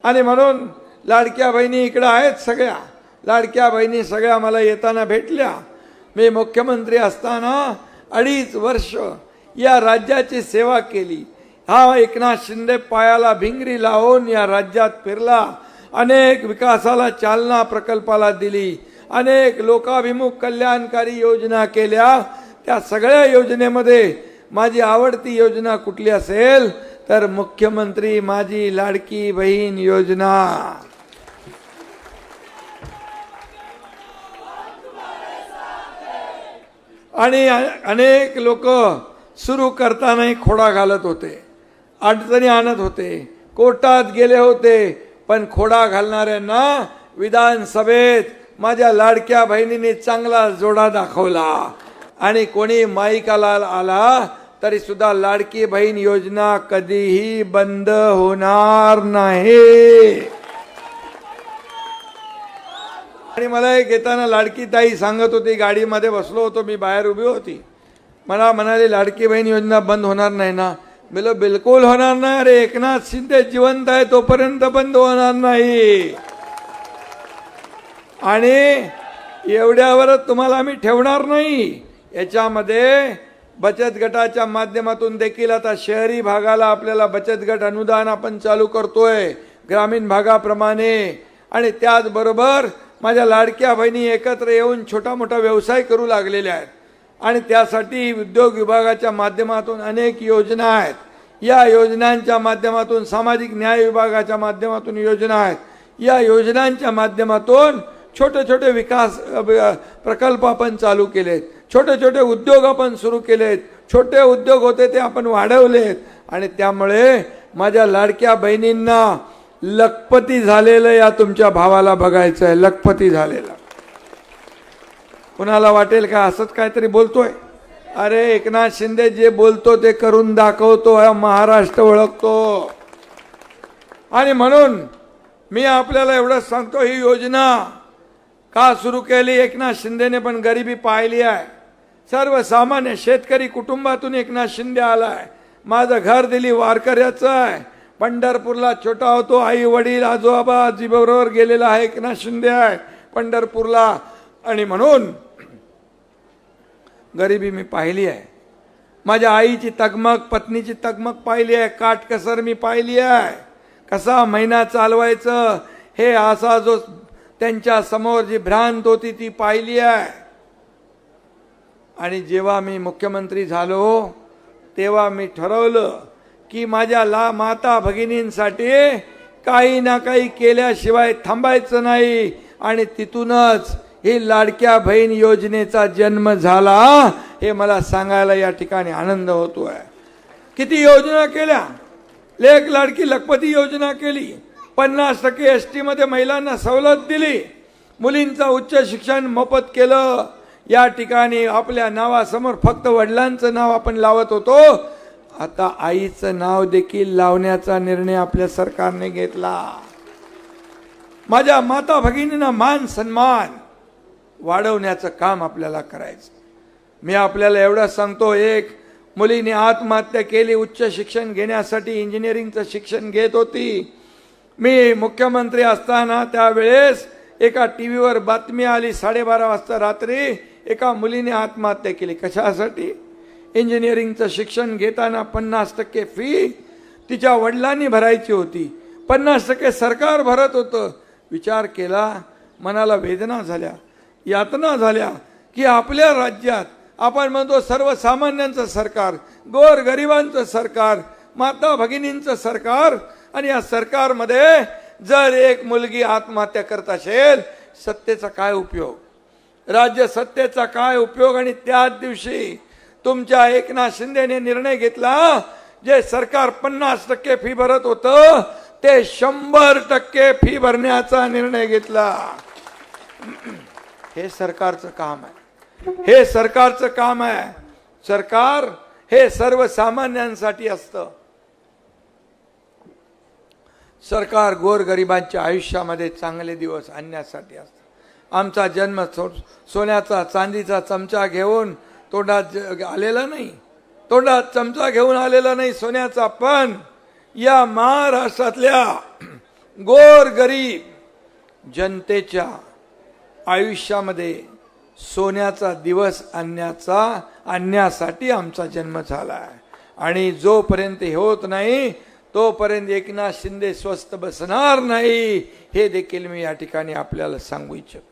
आणि म्हणून लाडक्या बहिणी इकडे आहेत सगळ्या, लाडक्या बहिणी सगळ्या मला येताना भेटल्या। मी मुख्यमंत्री असताना 2.5 वर्ष या राज्याची सेवा केली। हा एकनाथ शिंदे पायाला भिंगरी लावून या राज्यात फिरला, अनेक विकासाला चालना प्रकल्पाला दिली, अनेक लोकाभिमुख कल्याणकारी योजना केल्या। त्या सगळ्या योजनेमध्ये माझी आवडती योजना कुठली असेल तर मुख्यमंत्री माझी लाडकी बहीण योजना। आणि अनेक लोक सुरू करताना खोडा घालत होते, अडचणी आणत होते, कोर्टात गेले होते, पण खोडा घालणाऱ्यांना विधानसभेत माझ्या लाडक्या बहिणीने चांगला जोडा दाखवला। आणि कोणी माईकाला आला तरी सुद्धा लाडकी बहीण योजना कधीही बंद होणार नाही। आणि मला एक येताना लाडकी ताई सांगत होती, गाडीमध्ये बसलो होतो मी, बाहेर उभी होती, मला म्हणाली लाडकी बहीण योजना बंद होणार नाही ना? बोलो बिलकुल होणार नाही रे, एकनाथ शिंदे जिवंत आहे तोपर्यंत बंद होणार नाही। आणि एवढ्यावरच तुम्हाला आम्ही ठेवणार नाही। याच्यामध्ये बचत गटाच्या माध्यमातून देखील आता शहरी भागाला आपल्याला बचत गट अनुदान आपण चालू करतोय ग्रामीण भागाप्रमाणे। आणि त्याचबरोबर माझ्या लाडक्या बहिणी एकत्र येऊन छोटा मोठा व्यवसाय करू लागलेल्या आहेत। आणि त्यासाठी उद्योग विभागाच्या माध्यमातून अनेक योजना आहेत। या योजनांच्या माध्यमातून सामाजिक न्याय विभागाच्या माध्यमातून योजना आहेत। या योजनांच्या माध्यमातून छोटे छोटे विकास प्रकल्प आपण चालू केलेत, छोटे छोटे उद्योग आपण सुरू केलेत, छोटे उद्योग होते ते आपण वाढवलेत। आणि त्यामुळे माझ्या लाडक्या बहिणींना लखपती झालेलं या तुमच्या भावाला बघायचं आहे, लखपती झालेलं। कुणाला वाटेल का असंच काहीतरी बोलतोय? अरे एकनाथ शिंदे जे बोलतो ते करून दाखवतो, हा महाराष्ट्र ओळखतो। आणि म्हणून मी आपल्याला एवढंच सांगतो, ही योजना का सुरू केली? एकनाथ शिंदेने पण गरिबी पाहिली आहे। सर्वसामान्य शेतकरी कुटुंबातून एकनाथ शिंदे आलाय। माझं घर दिली वारकऱ्याचं आहे, पंढरपूरला छोटा होतो, आई वडील आजोबा आजीबरोबर गेलेला आहे, एकनाथ शिंदे आहे पंढरपूरला। आणि म्हणून गरिबी मी पाहिली आहे, माझ्या आईची तगमग, पत्नीची तगमग पाहिली आहे, काटकसर मी पाहिली आहे, कसा महिना चालवायचं हे असा जो त्यांच्या समोर जी भ्रांत होती ती पाहिली आहे। आणि जेव्हा मी मुख्यमंत्री झालो तेव्हा मी ठरवलं की माझ्या माता भगिनींसाठी काही ना काही केल्याशिवाय थांबायचं नाही। आणि तिथूनच ही लाडक्या बहीण योजनेचा जन्म झाला, हे मला सांगायला या ठिकाणी आनंद होतोय। किती योजना केल्या, लेक लाडकी लखपती योजना केली, 50% ST मध्ये महिलांना सवलत दिली, मुलींचं उच्च शिक्षण मोफत केलं। या ठिकाणी आपल्या नावासमोर फक्त वडिलांचं नाव आपण लावत होतो, आता आईचं नाव देखील लावण्याचा निर्णय आपल्या सरकारने घेतला। माझ्या माता भगिनींना मान सन्मान वाढवण्याचं काम आपल्याला करायचं। मी आपल्याला एवढं सांगतो, एक मुलीने आत्महत्या केली उच्च शिक्षण घेण्यासाठी, इंजिनिअरिंगचं शिक्षण घेत होती। मी मुख्यमंत्री असताना त्यावेळेस एका टीव्हीवर बातमी आली, 12:30 वाजता रात्री एका मुलीने आत्महत्या केली। कशासाठी? इंजिनिअरिंगचं शिक्षण घेताना 50% फी तिच्या वडिलांनी भरायची होती, 50% सरकार भरत होतं। विचार केला, मनाला वेदना झाल्या, यातना झाल्या की आपल्या राज्यात आपण म्हणतो सर्वसामान्यांचं सरकार, गोरगरिबांचं सरकार, माता भगिनींचं सरकार, आणि या सरकारमध्ये जर एक मुलगी आत्महत्या करत असेल, सत्तेचा काय उपयोग? राज्य सत्तेचा काय उपयोग? आणि त्याच दिवशी तुमच्या एकनाथ शिंदेने निर्णय घेतला, जे सरकार 50% फी भरत होतं ते 100% फी भरण्याचा निर्णय घेतला। हे सरकारचं काम आहे, हे सरकारचं काम आहे। सरकार हे सर्वसामान्यांसाठी असतं। सरकार गोरगरिबांच्या आयुष्यामध्ये चांगले दिवस आणण्यासाठी असतं। आमचा जन्म सोन्याचा चांदीचा चमचा घेऊन तोंडात आलेला नाही, तोंडात चमचा घेऊन आलेला नाही सोन्याचा, पण या महाराष्ट्रातल्या गोर गरीब जनतेच्या आयुष्यामध्ये सोन्याचा दिवस आणण्यासाठी आमचा जन्म झाला आहे. आणि जोपर्यंत हे होत नाही तोपर्यंत एकनाथ शिंदे स्वस्थ बसणार नाही, हे देखील मी या ठिकाणी आपल्याला सांगू इच्छितो.